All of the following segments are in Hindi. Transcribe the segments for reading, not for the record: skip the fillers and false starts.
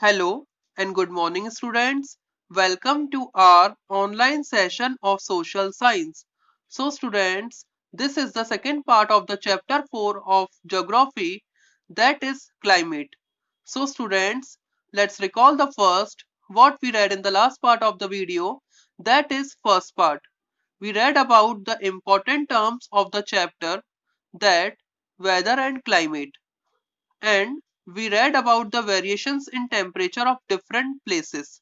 Hello and good morning, students. Welcome to our online session of social science. So, students, this is the second part of the chapter 4 of geography, that is climate. So, students, let's recall the first what we read in the last part of the video, that is first part. We read about the important terms of the chapter, that weather and climate, and we read about the variations in temperature of different places,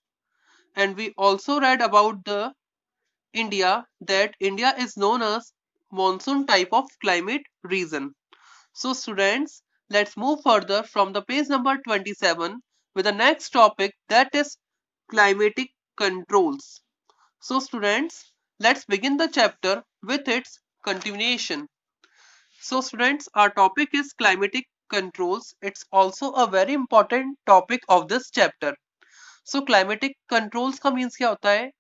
and we also read about the India, that India is known as monsoon type of climate region. So students, let's move further from the page number 27 with the next topic, that is climatic controls. So students, let's begin the chapter with its continuation. So students, our topic is climatic controls. It's also a very important topic of this chapter. So climatic controls का मीन्स क्या होता है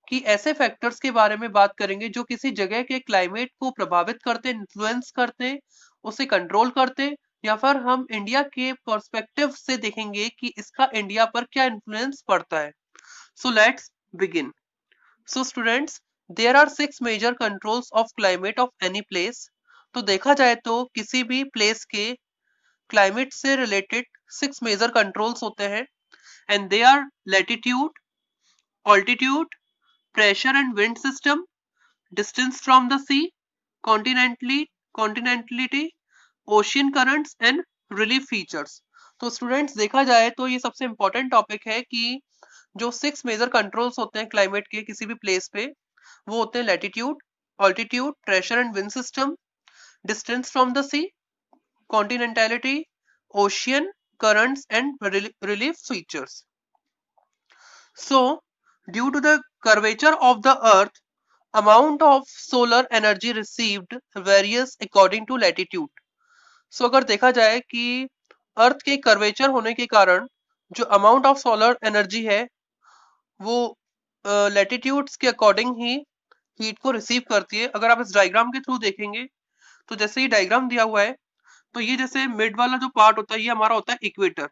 कि ऐसे फैक्टर्स के बारे में बात करेंगे जो किसी जगह के क्लाइमेट को प्रभावित करते, इन्फ्लुएंस करते, उसे कंट्रोल करते, या फिर हम इंडिया के पर्सपेक्टिव से देखेंगे कि इसका इंडिया पर क्या इन्फ्लुएंस पड़ता है. So let's begin. So students, there are 6 major controls of climate of any place. तो देखा जाए तो किसी भी प्लेस के क्लाइमेट से रिलेटेड 6 मेजर कंट्रोल्स होते हैं, and they are latitude, altitude, pressure and wind system, distance from the sea, continentality, ocean currents and relief features. तो स्टूडेंट्स देखा जाए तो ये सबसे इंपॉर्टेंट टॉपिक है कि जो 6 मेजर कंट्रोल्स होते हैं क्लाइमेट के किसी भी प्लेस पे, वो होते हैं latitude, altitude, pressure and wind system, distance from the sea, continentality, ocean currents and relief features. So due to the curvature of the earth, amount of solar energy received varies according to latitude. So अगर देखा जाए कि अर्थ के कर्वेचर होने के कारण जो अमाउंट ऑफ सोलर एनर्जी है वो लैटिट्यूड्स के अकॉर्डिंग ही हीट को रिसीव करती है. अगर आप इस डायग्राम के थ्रू देखेंगे तो जैसे ये डायग्राम दिया हुआ है, तो ये जैसे मिड वाला जो पार्ट होता है ये हमारा होता है इक्वेटर.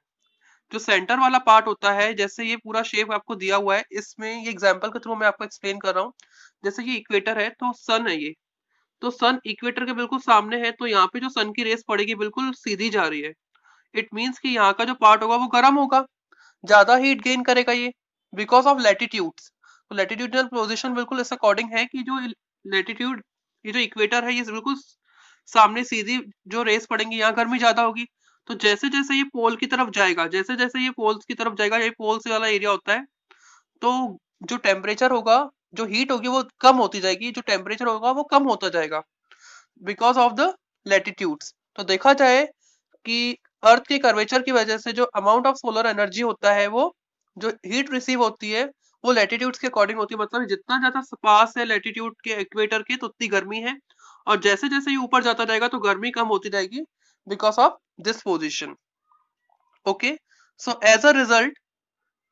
जो सेंटर वाला पार्ट होता है, जैसे ये पूरा शेप आपको दिया हुआ है, इसमें ये एग्जांपल के थ्रू मैं आपको एक्सप्लेन कर रहा हूँ. जैसे ये इक्वेटर है तो सन है ये, तो सन इक्वेटर के बिल्कुल सामने है, तो यहाँ पे जो सन की रेस पड़ेगी बिल्कुल सीधी जा रही है. इट मीन्स कि यहाँ का जो पार्ट होगा वो गर्म होगा, ज्यादा हीट गेन करेगा ये, बिकॉज ऑफ लैटिट्यूड्स. तो लैटिट्यूडनल पोजिशन बिल्कुल इस अकॉर्डिंग है कि जो लैटिट्यूड, ये जो इक्वेटर है ये बिल्कुल सामने सीधी जो रेस पड़ेंगी, यहाँ गर्मी ज्यादा होगी. तो जैसे जैसे ये पोल की तरफ जाएगा, जैसे जैसे ये पोल्स की तरफ जाएगा, ये पोल्स वाला एरिया होता है, तो जो टेम्परेचर होगा, जो हीट होगी वो कम होती जाएगी, जो टेम्परेचर होगा वो कम होता जाएगा बिकॉज ऑफ द लैटिट्यूड्स. तो देखा जाए कि अर्थ के कर्वेचर की वजह से जो अमाउंट ऑफ सोलर एनर्जी होता है, वो जो हीट रिसीव होती है वो लैटिट्यूड्स के अकॉर्डिंग होती है. मतलब जितना ज्यादा पास है लैटिट्यूड के इक्वेटर के तो उतनी गर्मी है, और जैसे जैसे ये ऊपर जाता जाएगा तो गर्मी कम होती जाएगी because of this position. Okay, so as a result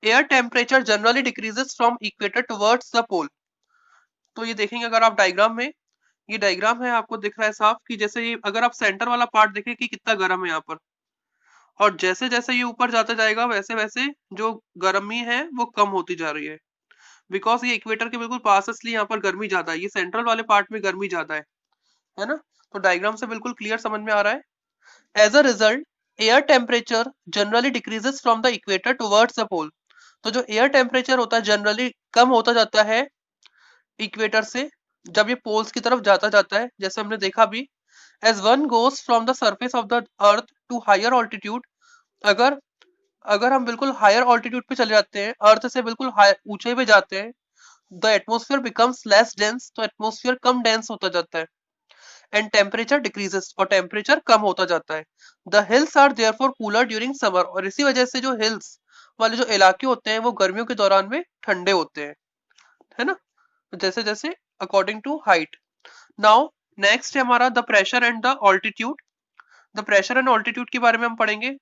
air temperature generally decreases from equator towards the pole. तो ये देखेंगे अगर आप डायग्राम में, ये डायग्राम है आपको दिख रहा है साफ कि जैसे ये अगर आप सेंटर वाला पार्ट देखें कि कितना गर्म है यहाँ पर, और जैसे जैसे ये ऊपर जाता जाएगा वैसे वैसे जो गर्मी है वो कम होती जा रही है, बिकॉज ये इक्वेटर के बिल्कुल पास है, इसलिए यहाँ पर गर्मी ज्यादा है, ये सेंट्रल वाले पार्ट में गर्मी ज्यादा है ना. तो डायग्राम से बिल्कुल क्लियर समझ में आ रहा है. As a result air temperature generally decreases from the equator towards the pole. तो जो एयर टेम्परेचर होता है जनरली कम होता जाता है इक्वेटर से जब ये पोल्स की तरफ जाता जाता है, जैसे हमने देखा भी. As one goes from the surface of the earth to higher altitude, अगर अगर हम बिल्कुल हायर ऑल्टीट्यूड पे चले जाते हैं, अर्थ से बिल्कुल ऊंचे पे जाते हैं, the atmosphere becomes less dense, तो एटमोस्फियर कम डेंस होता जाता है, एंड टेम्परेचर डिक्रीजेस, और टेम्परेचर कम होता जाता है. The hills are therefore cooler during summer, और इसी वजह से जो हिल्स वाले जो इलाके होते हैं वो गर्मियों के दौरान में ठंडे होते हैं, है ना, जैसे जैसे according to height. Now next है हमारा the pressure and the altitude. The pressure and altitude के बारे में हम पढ़ेंगे.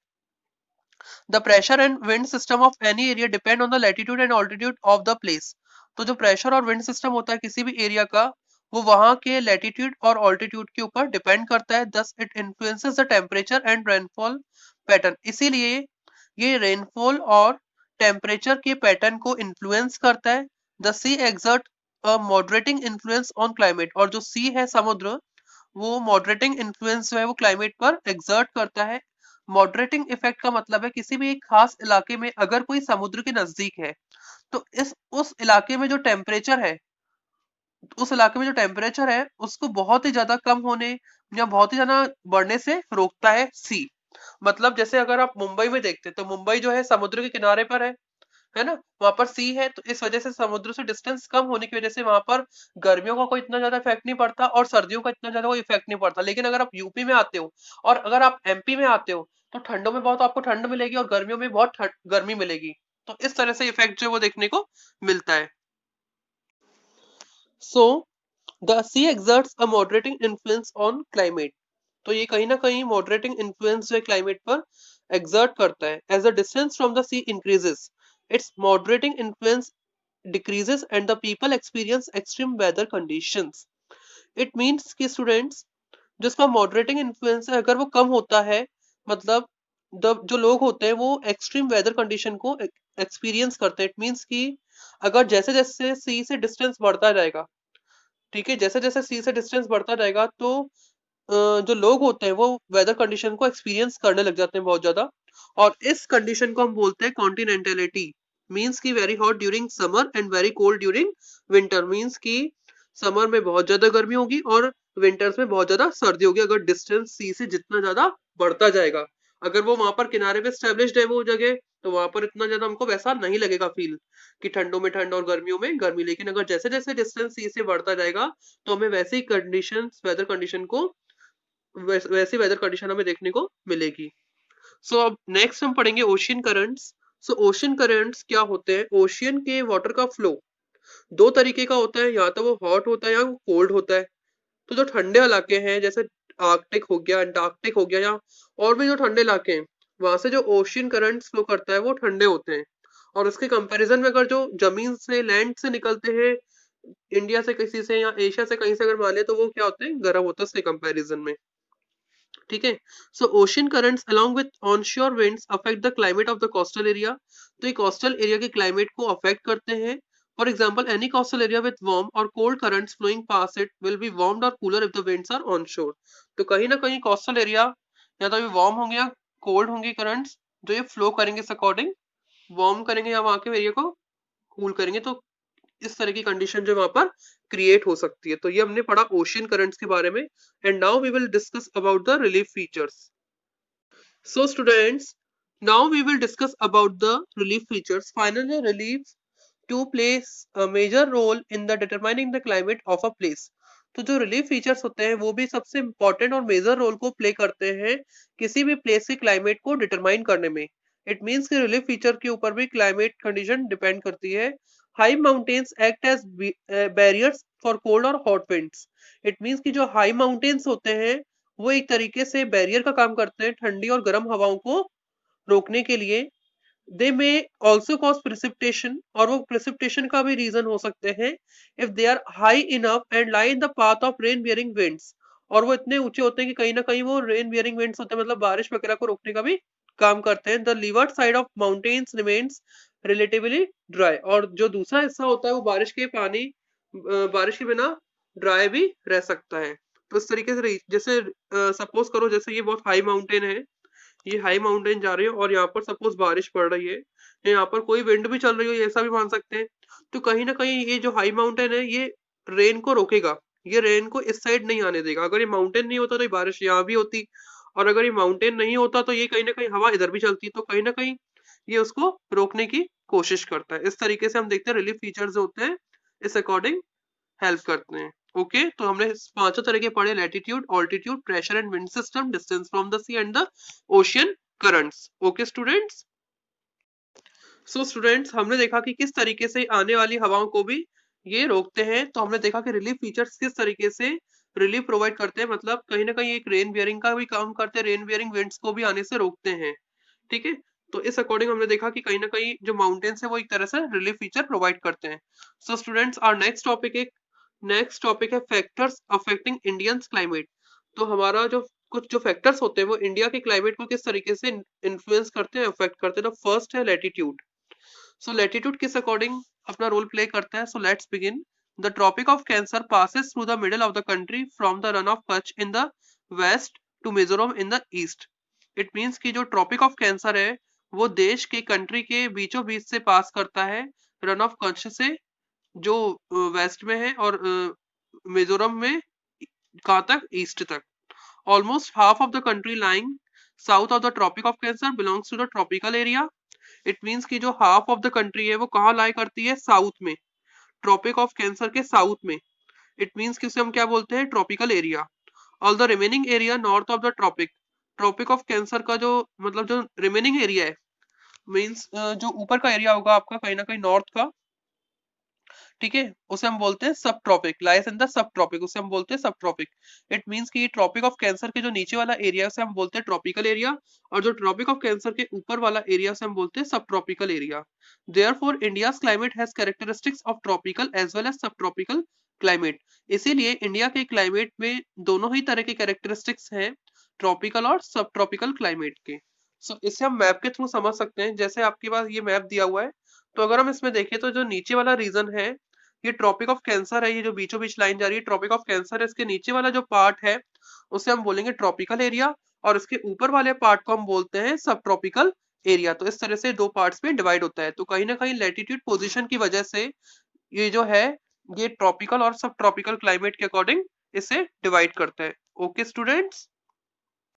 The pressure and wind system of any area depend on the latitude and altitude of the place. तो जो प्रेशर और विंड सिस्टम होता है किसी भी एरिया का, वो वहां के लैटिट्यूड और ऑल्टीट्यूड के ऊपर डिपेंड करता है. Thus it influences the temperature and rainfall pattern. इसीलिए ये रेनफॉल और टेम्परेचर के पैटर्न को इन्फ्लुएंस करता है। The sea exert a moderating influence on climate, और जो सी है समुद्र, वो मॉडरेटिंग इन्फ्लुएंस जो है वो क्लाइमेट पर एक्सर्ट करता है। मॉडरेटिंग इफेक्ट का मतलब है किसी भी एक खास इलाके में अगर कोई समुद्र के नजदीक है तो इस उस इलाके में जो टेम्परेचर है, उसको बहुत ही ज्यादा कम होने या बहुत ही ज्यादा बढ़ने से रोकता है सी। मतलब जैसे अगर आप मुंबई में देखते हैं तो मुंबई जो है समुद्र के किनारे पर है ना, वहां पर सी है, तो इस वजह से समुद्र से डिस्टेंस कम होने की वजह से वहां पर गर्मियों का कोई इतना ज्यादा इफेक्ट नहीं पड़ता और सर्दियों का इतना ज्यादा कोई इफेक्ट नहीं पड़ता। लेकिन अगर आप यूपी में आते हो और अगर आप एमपी में आते हो तो ठंडों में बहुत आपको ठंड मिलेगी और गर्मियों में बहुत गर्मी मिलेगी। तो इस तरह से इफेक्ट जो है वो देखने को मिलता है। So the sea exerts a moderating influence on climate। तो ये कहीं ना कहीं moderating influence जो है climate पर exert करता है। As the distance from the sea increases, its moderating influence decreases and the people experience extreme weather conditions। It means कि students, जिसका मॉडरेटिंग इन्फ्लुएंस है अगर वो कम होता है, मतलब जो लोग होते हैं वो एक्सट्रीम वेदर कंडीशन को एक्सपीरियंस करते हैं। इट मीन्स कि अगर जैसे जैसे सी से डिस्टेंस बढ़ता जाएगा, ठीक है, जैसे जैसे सी से डिस्टेंस बढ़ता जाएगा तो जो लोग होते हैं वो वेदर कंडीशन को एक्सपीरियंस करने लग जाते हैं बहुत ज्यादा। और इस कंडीशन को हम बोलते हैं कॉन्टिनेंटलिटी। मीन्स की very hot during summer and very cold during winter. Means की समर में बहुत ज्यादा गर्मी होगी और विंटर्स में बहुत ज्यादा सर्दी होगी अगर डिस्टेंस सी से जितना ज्यादा बढ़ता जाएगा। अगर वो वहां पर किनारे पे स्टेब्लिश्ड है वो जगह, तो वहां पर इतना ज्यादा हमको वैसा नहीं लगेगा फील कि ठंडों में ठंड और गर्मियों में गर्मी। लेकिन अगर जैसे जैसे डिस्टेंस सी से बढ़ता जाएगा तो हमें वैसे ही कंडीशन वेदर कंडीशन को वैसी वेदर कंडीशन हमें देखने को मिलेगी। सो अब नेक्स्ट हम पढ़ेंगे ओशियन करंट्स। सो ओशियन करंट्स क्या होते हैं? ओशियन के वाटर का फ्लो दो तरीके का होता है, या तो वो हॉट होता है या वो कोल्ड होता है। तो जो ठंडे इलाके हैं जैसे आर्कटिक हो गया, अंटार्कटिक हो गया, या और भी जो ठंडे इलाके हैं, वहां से जो ओशियन करंट्स फ्लो करता है वो ठंडे होते हैं। और उसके कंपैरिजन में अगर जो जमीन से लैंड से निकलते हैं, इंडिया से किसी से या एशिया से कहीं से अगर माने, तो वो क्या होते हैं? गर्म होता है उसके कंपैरिजन में। ठीक है। So ocean currents along with onshore winds affect the climate of the coastal area. तो ये कोस्टल एरिया के क्लाइमेट को अफेक्ट करते हैं। For example any coastal area with warm or cold currents flowing past it will be warmed or cooler if the winds are onshore. तो कहीं ना कहीं कोस्टल एरिया या तो वार्म होंगे या कोल्ड होंगे करंट्स, जो ये फ्लो करेंगे इस अकॉर्डिंग, वार्म करेंगे या वहां के एरिया को कूल करेंगे। तो इस तरह की कंडीशन जो वहां पर क्रिएट हो सकती है। तो ये हमने पढ़ा ओशियन करंट्स के बारे में। And now we will discuss about the relief features. So students, now we will discuss about the relief features. Finally, relief to plays a major role in the determining the climate of a place। तो जो रिलीफ फीचर्स होते हैं वो भी सबसे इम्पोर्टेंट और मेजर रोल को प्ले करते हैं किसी भी प्लेस के क्लाइमेट को डिटरमाइन करने में। इट मीन्स कि रिलीफ फीचर के ऊपर भी क्लाइमेट कंडीशन डिपेंड करती है। High mountains act as barriers for cold और हॉट विंड्स। इट मीन्स कि जो हाई माउंटेन्स होते हैं वो एक तरीके से बैरियर का काम करते हैं ठंडी और गर्म हवाओं को रोकने के लिए। They may also cause precipitation, और वो प्रिसिपिटेशन का भी रीजन हो सकते हैं if they are high enough and lie in the path of rain bearing winds. और वो इतने ऊंचे होते हैं कि कहीं ना कहीं वो रेन बियरिंग विंड्स होते हैं, मतलब बारिश वगैरह को रोकने का भी काम करते हैं। The levered side of mountains remains relatively dry, और जो दूसरा हिस्सा होता है वो बारिश के बिना ड्राई भी रह सकता है। तो इस तरीके से जैसे सपोज करो जैसे ये बहुत हाई माउंटेन है, ये हाई माउंटेन जा रही है और यहाँ पर सपोज बारिश पड़ रही है, यहाँ पर कोई विंड भी चल रही हो, ऐसा भी मान सकते हैं। तो कहीं ना कहीं ये जो हाई माउंटेन है ये रेन को रोकेगा, ये रेन को इस साइड नहीं आने देगा। अगर ये माउंटेन नहीं होता तो ये बारिश यहाँ भी होती, और अगर ये माउंटेन नहीं होता तो ये कहीं ना कहीं हवा इधर भी चलती। तो कहीं ना कहीं ये उसको रोकने की कोशिश करता है। इस तरीके से हम देखते हैं रिलीफ फीचर्स होते हैं इस अकॉर्डिंग हेल्प करते हैं। ओके, तो हमने पांचों तरह के पढ़े: latitude, altitude, pressure and wind system, distance from the sea and the ocean currents. Okay students, so students हमने देखा कि किस तरीके से आने वाली हवाओं को भी ये रोकते हैं। तो हमने देखा कि रिलीफ फीचर्स किस तरीके से रिलीफ प्रोवाइड करते हैं, मतलब कहीं ना कहीं एक रेन बियरिंग का भी काम करते हैं, रेन बियरिंग विंड्स को भी आने से रोकते हैं। ठीक है, तो इस अकॉर्डिंग हमने देखा कि कहीं ना कहीं जो माउंटेन्स है वो एक तरह से रिलीफ फीचर प्रोवाइड करते हैं। So students, our next topic है फैक्टर्स अफेक्टिंग इंडियंस क्लाइमेट। तो हमारा जो कुछ जो फैक्टर्स होते हैं वो इंडिया के क्लाइमेट को किस तरीके से इन्फ्लुएंस करते हैं, अफेक्ट करते हैं। तो फर्स्ट है लैटिट्यूड। सो लैटिट्यूड किस अकॉर्डिंग अपना रोल प्ले करता है? So let's begin. The tropic of Cancer passes through the middle of the country from the run of Kutch in the west to Mizoram in the east. It means कि जो ट्रॉपिक ऑफ कैंसर है वो देश के कंट्री के बीचों बीच से पास करता है रन ऑफ कच्छ से, जो वेस्ट में है, और मिजोरम में कहाँ तक? ईस्ट तक। Almost half of the country lying south of the tropic of Cancer belongs to the tropical area. It means कि जो हाफ ऑफ द कंट्री है वो कहाँ लाई करती है? साउथ में, ट्रॉपिक ऑफ कैंसर के साउथ में। इट मीन्स कि उसे हम क्या बोलते हैं? Tropical area. All the remaining area north of the tropic, tropic of Cancer का जो मतलब जो रिमेनिंग एरिया है, मीन्स जो ऊपर का एरिया होगा आपका कहीं ना कहीं नॉर्थ का, ठीक है, उसे हम बोलते हैं subtropic, lies in the subtropic, उसे हम बोलते हैं सब ट्रॉपिक। इट मींस कि ट्रॉपिक ऑफ कैंसर के जो नीचे वाला एरिया उसे हम बोलते हैं ट्रॉपिकल एरिया, और जो ट्रॉपिक ऑफ कैंसर के ऊपर वाला एरिया उसे हम बोलते हैं subtropical area. Therefore India's climate has characteristics of tropical as well as subtropical climate. इसीलिए इंडिया के क्लाइमेट में दोनों ही तरह के कैरेक्टरिस्टिक्स हैं, ट्रॉपिकल और सब ट्रॉपिकल क्लाइमेट के। सो इसे हम मैप के थ्रू समझ सकते हैं। जैसे आपके पास ये मैप दिया हुआ है, तो अगर हम इसमें देखें तो जो नीचे वाला रीजन है ये ट्रॉपिक ऑफ कैंसर है, ये जो बीचों बीच लाइन जा रही है ट्रॉपिक ऑफ कैंसर है, इसके नीचे वाला जो पार्ट है उसे हम बोलेंगे ट्रॉपिकल एरिया, और इसके ऊपर वाले पार्ट को हम बोलते हैं सब ट्रॉपिकल एरिया। तो इस तरह से दो पार्ट्स में डिवाइड होता है। तो कहीं ना कहीं लैटिट्यूड पोजीशन की वजह से ये जो है ये ट्रॉपिकल और सब ट्रॉपिकल क्लाइमेट के अकॉर्डिंग इसे डिवाइड करते हैं। Okay students.